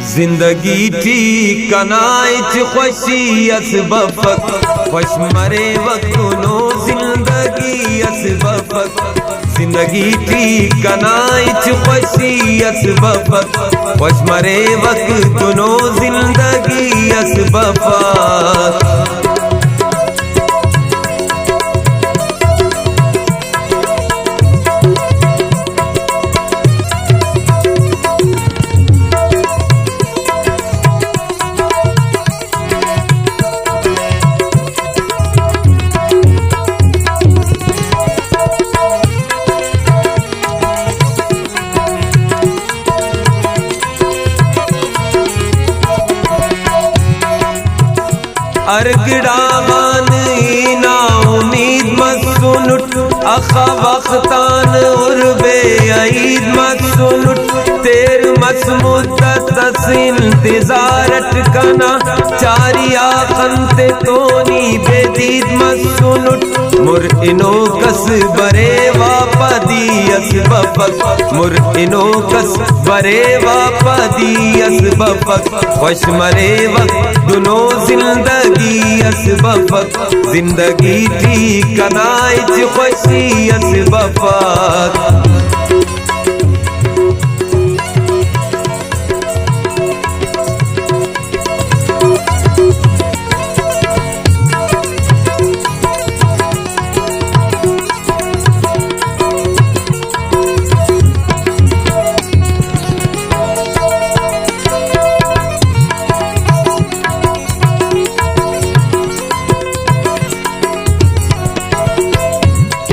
जिंदगी ठीक कनाइच खुशी असबफक खुश मरे वक्तनो जिंदगी असबफक जिंदगी ठीक कनाइच खुशी असबफक खुश मरे वक्तनो जिंदगी असबफक। अर्गड़ावान ना उम्मीद मसुनुट अखा वक्तान उर्बे ईद मसुनुट तेर मसमुद्दत इंतजारट कना चारिया खंते तोनी बेदीद मसुनुट मुर इनो कस बरे वापदी असबफक मुर इनो कस बरे वापदी असबफक खुश मरे वक्त दुनो जिंदगी असबफक जिंदगी ठीक कनाइच खुशी असबफक।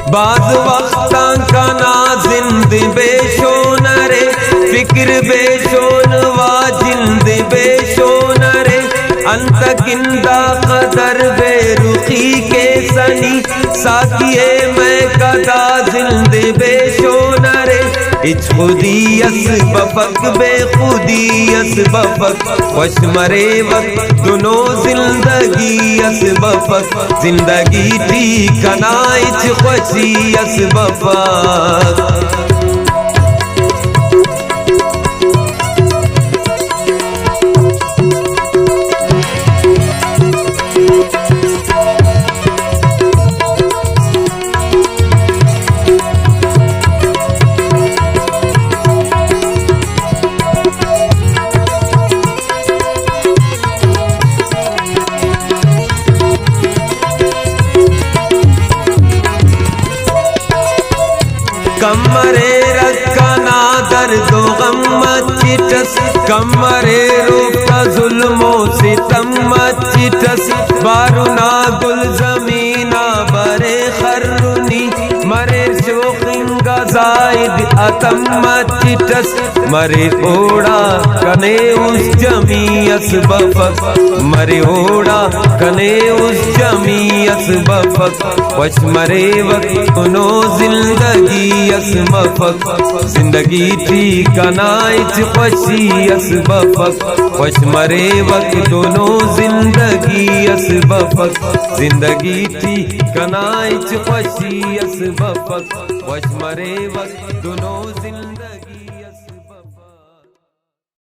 बाज वक्ता का ना जिंद बेशोन रे फिक्र बेशोन वा जिंद बेशोन रे अंत किंदा कदर बेरुखी के सनी साकिए मैं कदा जिंद बेशोन रे इच खुदी असबफक बेखुदी असबफक खुश मरे वक्त दोनों जिंदगी असबफक जिंदगी ठीक कनाइच खुशी असबफक। कमरे रखा ना दर्दो गम चिटस कमरे रोका जुल्मो सितम चिटस बारुना गुल जमीना बरे खर्रुनी मरे शोखिंगा जायद अतम चिटस मरे ओड़ा कने उस जमी असबफक मरे ओड़ा कने उस जमी असबफक खुश मरे वक्त नो जिंदगी असबफक जिंदगी ठीक कनाइच खुशी असबफक खुश मरे वक्त दोनों जिंदगी असबफक जिंदगी ठीक कनाइच खुशी असबफक खुश मरे वक्त दोनों जिंदगी